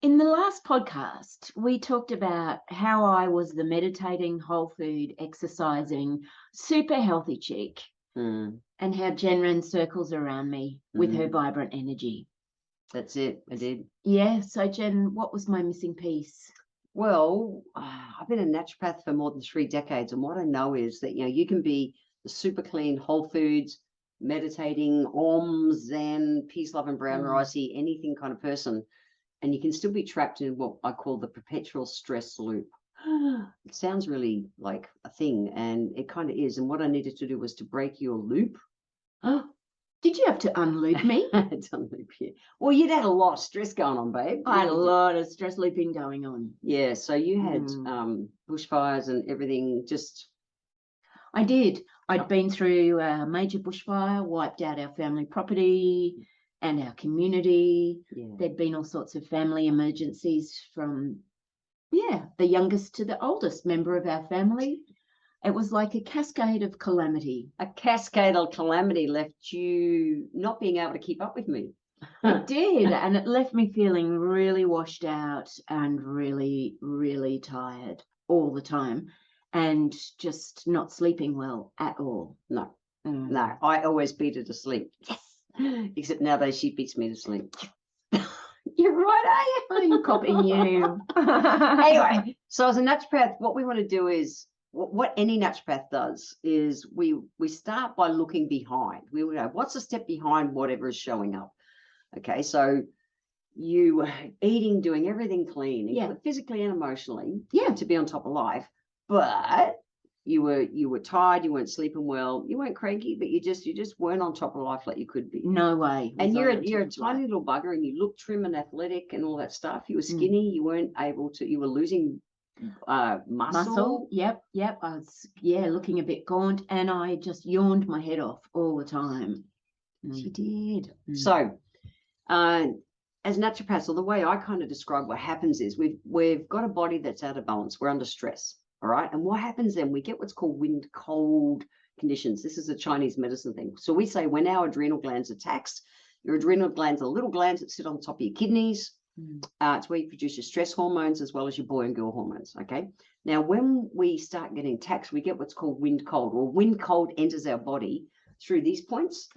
In the last podcast, we talked about how I was the meditating, whole food, exercising, super healthy chick, and how Jen ran circles around me with her vibrant energy. That's it. I did. Yeah. So, Jen, what was my missing piece? Well, I've been a naturopath for more than 3 decades, and what I know is that you can be the super clean, whole foods, meditating, Om, Zen, peace, love, and brown ricey, anything kind of person, and you can still be trapped in what I call the perpetual stress loop. It sounds really like a thing, and it kind of is. And what I needed to do was to break your loop. Did you have to unloop me? To unloop you. Well, you'd had a lot of stress going on, babe. I had a lot of stress looping going on. Yeah, so you had bushfires and everything. I did. I'd been through a major bushfire, wiped out our family property and our community. Yeah. There'd been all sorts of family emergencies from, the youngest to the oldest member of our family. It was like a cascade of calamity. A cascade of calamity left you not being able to keep up with me. It did, and it left me feeling really washed out and really, really tired all the time and just not sleeping well at all. No, I always beat her to sleep. Yes. Except nowadays she beats me to sleep. You're right, are you? I'm copying you. Anyway, so as a naturopath, what we want to do is, what any naturopath does is we start by looking behind. We would know what's the step behind whatever is showing up. Okay, so you were eating, doing everything clean, physically and emotionally, to be on top of life, but you were tired, you weren't sleeping well, you weren't cranky, but you just weren't on top of life like you could be. No way. And you're a tiny little bugger, and you look trim and athletic and all that stuff. You were skinny. You weren't able to. You were losing muscle. Yep. I was looking a bit gaunt, and I just yawned my head off all the time. She did. So, as naturopaths, or the way I kind of describe what happens is we've got a body that's out of balance. We're under stress. All right. And what happens then? We get what's called wind cold conditions. This is a Chinese medicine thing. So we say when our adrenal glands are taxed, your adrenal glands are little glands that sit on top of your kidneys. It's where you produce your stress hormones as well as your boy and girl hormones. Okay. Now, when we start getting taxed, we get what's called wind cold, or wind cold enters our body through these points,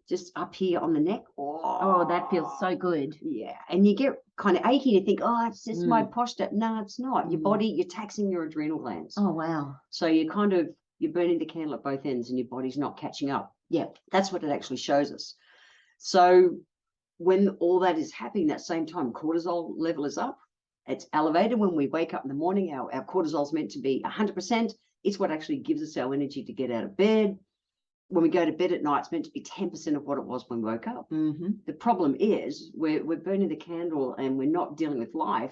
just up here on the neck. Oh, that feels so good. Yeah. And you get kind of achy to think, it's just my posture. No, it's not. Your body, you're taxing your adrenal glands. Oh, wow. So you're burning the candle at both ends, and your body's not catching up. Yeah. That's what it actually shows us. So when all that is happening, that same time, cortisol level is up. It's elevated. When we wake up in the morning, our cortisol is meant to be 100%. It's what actually gives us our energy to get out of bed. When we go to bed at night, it's meant to be 10% of what it was when we woke up. The problem is we're burning the candle, and we're not dealing with life.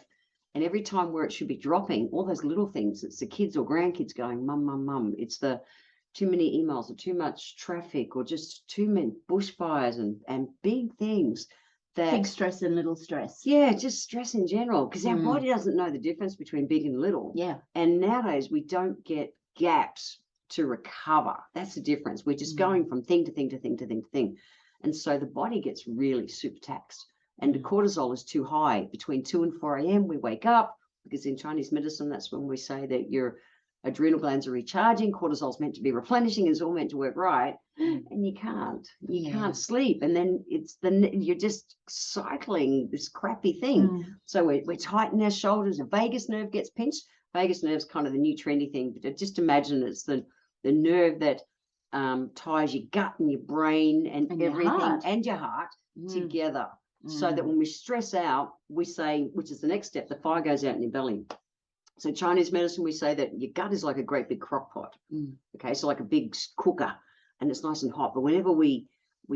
And every time where it should be dropping, all those little things, it's the kids or grandkids going, mum, mum, mum. It's the too many emails, or too much traffic, or just too many bushfires and big things. Big stress and little stress. Yeah, just stress in general, because our body doesn't know the difference between big and little. Yeah. And nowadays we don't get gaps to recover. That's the difference. We're just going from thing to thing to thing to thing to thing. And so the body gets really super taxed, and the cortisol is too high. Between 2 and 4 a.m. we wake up, because in Chinese medicine, that's when we say that your adrenal glands are recharging. Cortisol is meant to be replenishing. It's all meant to work right. And you can't sleep. And then you're just cycling this crappy thing. So we're tight in our shoulders. The vagus nerve gets pinched. Vagus nerve is kind of the new trendy thing, but just imagine it's the nerve that ties your gut and your brain and everything and your heart together. So that when we stress out, we say, which is the next step, the fire goes out in your belly. So Chinese medicine, we say that your gut is like a great big crock pot. Okay, so like a big cooker, and it's nice and hot. But whenever we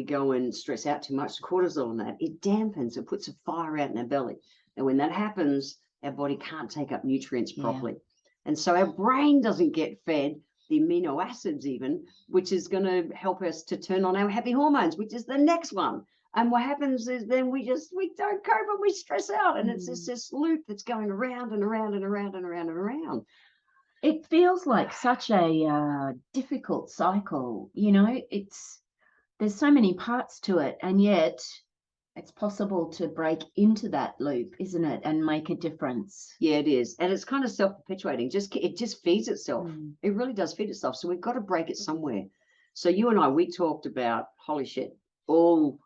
go and stress out too much, the cortisol and that, it dampens, it puts a fire out in our belly. And when that happens, our body can't take up nutrients properly. And so our brain doesn't get fed the amino acids even, which is going to help us to turn on our happy hormones, which is the next one. And what happens is then we don't cope and we stress out. And it's just this loop that's going around and around and around and around and around. It feels like such a difficult cycle. There's so many parts to it. And yet it's possible to break into that loop, isn't it, and make a difference. Yeah, it is. And it's kind of self-perpetuating. It just feeds itself. It really does feed itself. So we've got to break it somewhere. So you and I, we talked about, holy shit, all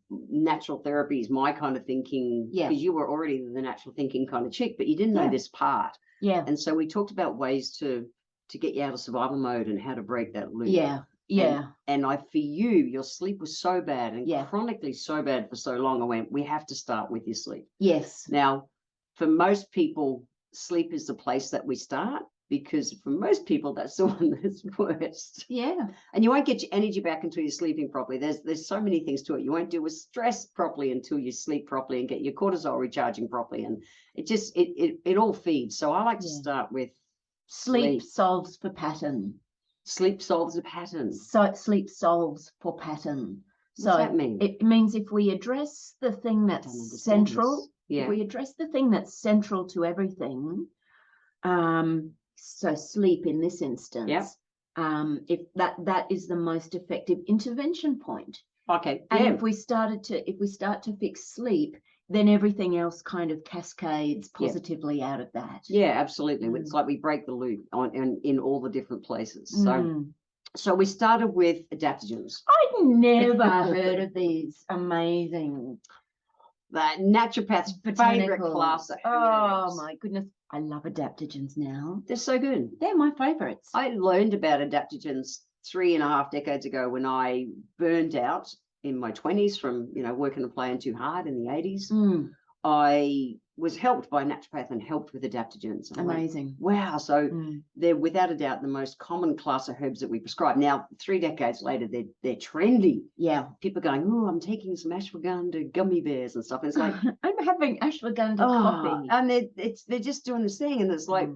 natural therapies, my kind of thinking, because you were already the natural thinking kind of chick, but you didn't know this part. Yeah. And so we talked about ways to get you out of survival mode and how to break that loop. Yeah. Yeah. And for you, your sleep was so bad and chronically so bad for so long. I went, we have to start with your sleep. Yes. Now, for most people, sleep is the place that we start, because for most people, that's the one that's worst. Yeah. And you won't get your energy back until you're sleeping properly. There's so many things to it. You won't deal with stress properly until you sleep properly and get your cortisol recharging properly. And it just, it all feeds. So I like to start with sleep solves for pattern. Sleep solves a pattern. So sleep solves for pattern. What's that mean? It means if we address the thing that's central, if we address the thing that's central to everything, so sleep in this instance, if that is the most effective intervention point. Okay. And if we start to fix sleep, then everything else kind of cascades positively out of that. Yeah, absolutely. It's like we break the loop in all the different places. So we started with adaptogens. I'd never heard of these. Amazing. That naturopath's favorite class. Oh my goodness. I love adaptogens now. They're so good. They're my favorites. I learned about adaptogens 3.5 decades ago when I burned out in my 20s from, working and playing too hard in the 80s. I was helped by a naturopath and helped with adaptogens. Amazing. Wow. So they're without a doubt the most common class of herbs that we prescribe. Now, 3 decades later, they're trendy. Yeah. People going, oh, I'm taking some ashwagandha gummy bears and stuff. And it's like, I'm having ashwagandha coffee. And they're just doing this thing. And it's like,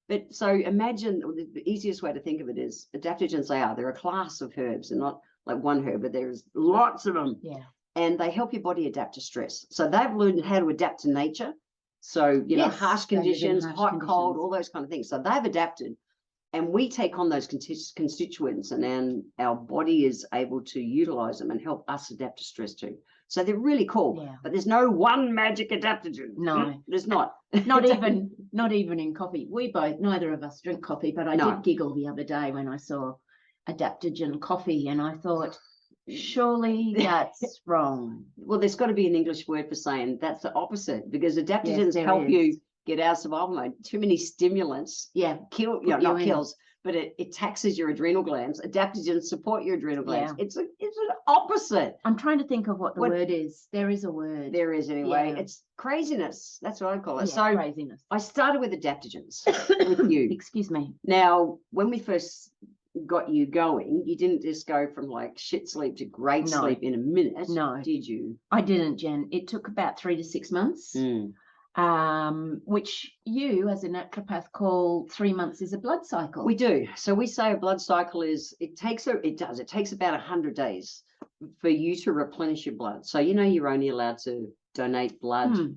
but so imagine the easiest way to think of it is adaptogens. They're a class of herbs and not like one herb, but there's lots of them. Yeah. And they help your body adapt to stress. So they've learned how to adapt to nature. So, harsh conditions, hot, cold, all those kind of things. So they've adapted. And we take on those constituents, and then our body is able to utilize them and help us adapt to stress too. So they're really cool. Yeah. But there's no one magic adaptogen. No. There's not. Not even in coffee. Neither of us drink coffee, but I did giggle the other day when I saw adaptogen coffee, and I thought, surely that's wrong. Well, there's got to be an English word for saying that's the opposite, because adaptogens help you get out of survival mode. Too many stimulants kill, not kills, but it taxes your adrenal glands. Adaptogens support your adrenal glands. It's an opposite. I'm trying to think of what the word is. There is a word. There is anyway. Yeah. It's craziness. That's what I call it. So craziness. I started with adaptogens with you. Excuse me. Now, when we first got you going, you didn't just go from like shit sleep to great sleep in a minute. No. Did you? I didn't, Jen. It took about 3 to 6 months. Which you as a naturopath call 3 months is a blood cycle. We do. So we say a blood cycle it takes about 100 days for you to replenish your blood. So you're only allowed to donate blood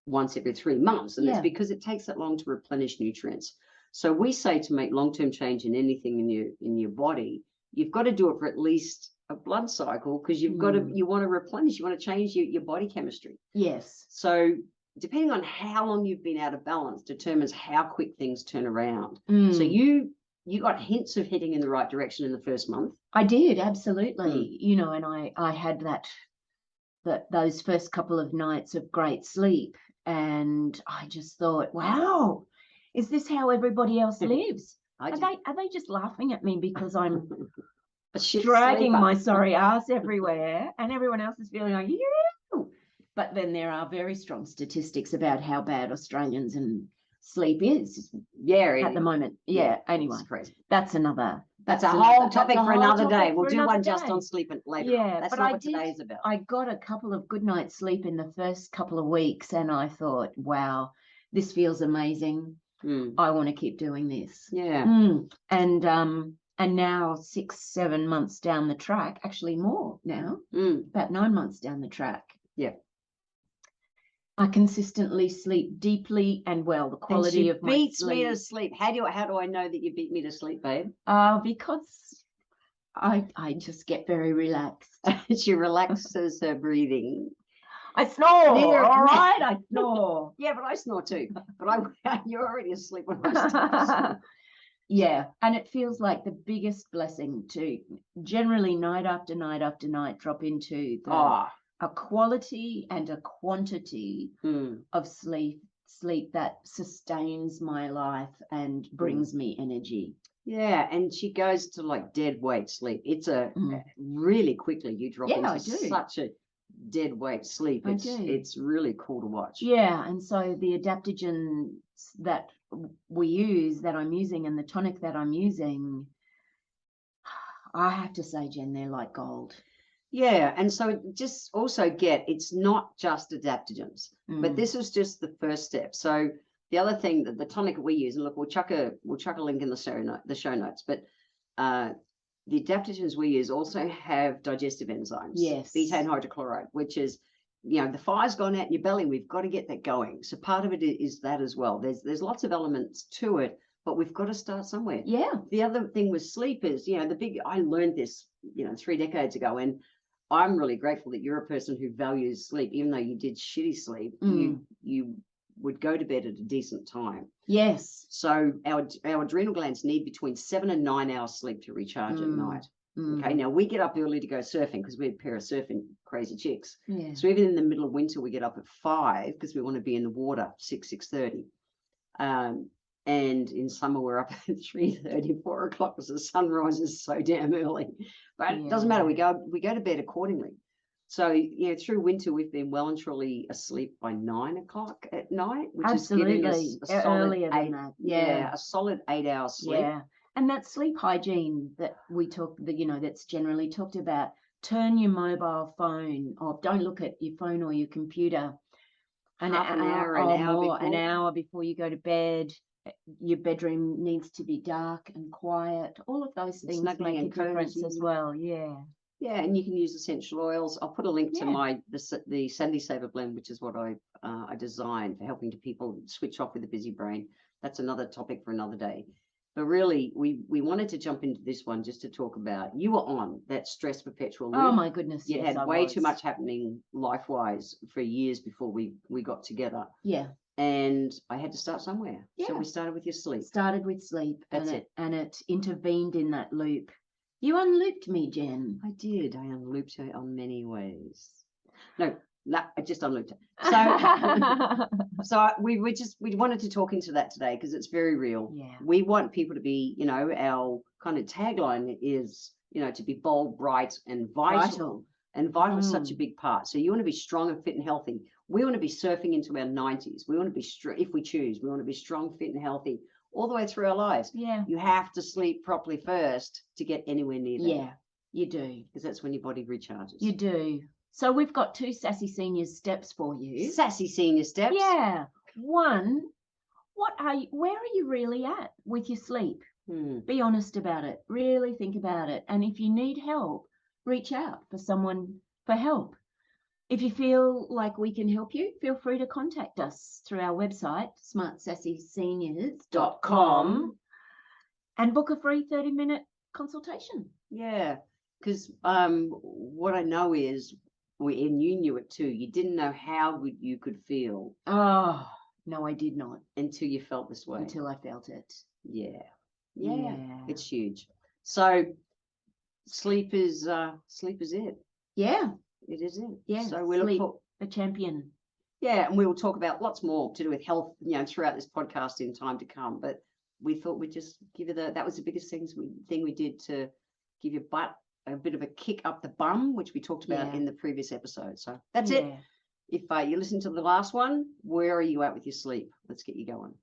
once every 3 months, and it's because it takes that long to replenish nutrients. So we say to make long-term change in anything in your body, you've got to do it for at least a blood cycle, because you want to replenish, you want to change your body chemistry. Yes. So depending on how long you've been out of balance determines how quick things turn around. So you got hints of heading in the right direction in the first month. I did, absolutely. And I had those first couple of nights of great sleep, and I just thought, wow, is this how everybody else lives? Are they just laughing at me because I'm dragging my sorry ass everywhere, and everyone else is feeling like, yeah. But then there are very strong statistics about how bad Australians and sleep is. At the moment. Yeah. Anyway, crazy. That's a whole topic for another day. We'll do one just on sleep later. Yeah, that's but not what today's about. I got a couple of good nights sleep in the first couple of weeks, and I thought, wow, this feels amazing. I want to keep doing this. Yeah. And now 6-7 months down the track, actually more now, about 9 months down the track. Yeah. I consistently sleep deeply and well. The quality of my sleep beats me to sleep. How do I know that you beat me to sleep, babe? Because I just get very relaxed. She relaxes her breathing. I snore. Neither- All right, I snore. Yeah, but I snore too. But you're already asleep when I start. Yeah, and it feels like the biggest blessing to generally night after night after night drop into a quality and a quantity of sleep that sustains my life and brings me energy. Yeah, and she goes to like dead weight sleep. It's really quickly you drop into such a dead weight sleep. It's really cool to watch. Yeah, and so the adaptogens that I'm using, and the tonic that I'm using, I have to say, Jen, they're like gold. Yeah, and so just also it's not just adaptogens, but this is just the first step. So the other thing, that the tonic we use, and look, we'll chuck a link in the show notes, but the adaptogens we use also have digestive enzymes. Yes. Betaine hydrochloride, which is, the fire's gone out in your belly. We've got to get that going. So part of it is that as well. There's lots of elements to it, but we've got to start somewhere. Yeah. The other thing with sleep is, I learned this, 3 decades ago, and I'm really grateful that you're a person who values sleep. Even though you did shitty sleep, you would go to bed at a decent time. Yes. So our adrenal glands need between 7 and 9 hours sleep to recharge at night. Okay, now we get up early to go surfing because we're a pair of surfing crazy chicks. Yeah. So even in the middle of winter, we get up at 5 because we want to be in the water 6:30. And in summer, we're up at 3:30, 4 o'clock because the sun rises so damn early. But it doesn't matter. We go to bed accordingly. So, through winter, we've been well and truly asleep by 9 o'clock at night, which is giving us a solid earlier than that. Yeah, a solid 8 hours sleep. Yeah, and that sleep hygiene that we talk, that's generally talked about. Turn your mobile phone off. Don't look at your phone or your computer An hour before you go to bed. Your bedroom needs to be dark and quiet. All of those things make a difference as well. Yeah. Yeah, and you can use essential oils. I'll put a link to the Sandy Saver blend, which is what I designed for helping people switch off with a busy brain. That's another topic for another day. But really, we wanted to jump into this one just to talk about, you were on that stress perpetual loop. Oh my goodness, you had way too much happening life-wise for years before we got together. Yeah. And I had to start somewhere. Yeah. So we started with your sleep. Started with sleep. That's it. And it intervened in that loop. You unlooped me, Jen. I did. I unlooped her on many ways. No, I just unlooped her. So we wanted to talk into that today because it's very real. Yeah. We want people to be, our kind of tagline is, to be bold, bright, and vital. And vital is such a big part. So you want to be strong and fit and healthy. We want to be surfing into our 90s. We want to be, if we choose, we want to be strong, fit, and healthy all the way through our lives. Yeah. You have to sleep properly first to get anywhere near that. Yeah, you do. Because that's when your body recharges. You do. So we've got 2 Sassy Seniors steps for you. Sassy Senior steps? Yeah. 1, where are you really at with your sleep? Be honest about it. Really think about it. And if you need help, reach out for someone for help. If you feel like we can help you, feel free to contact us through our website, smartsassyseniors.com, and book a free 30-minute consultation. Yeah, because what I know is, and you knew it too, you didn't know how you could feel. Oh, no, I did not. Until you felt this way. Until I felt it. Yeah. It's huge. So sleep is it. Yeah. It is it. Yeah. So we sleep, look a champion. Yeah, and we will talk about lots more to do with health, throughout this podcast in time to come. But we thought we'd just give you that was the biggest thing we did to give your butt a bit of a kick up the bum, which we talked about in the previous episode. So that's it. If you listen to the last one, where are you at with your sleep? Let's get you going.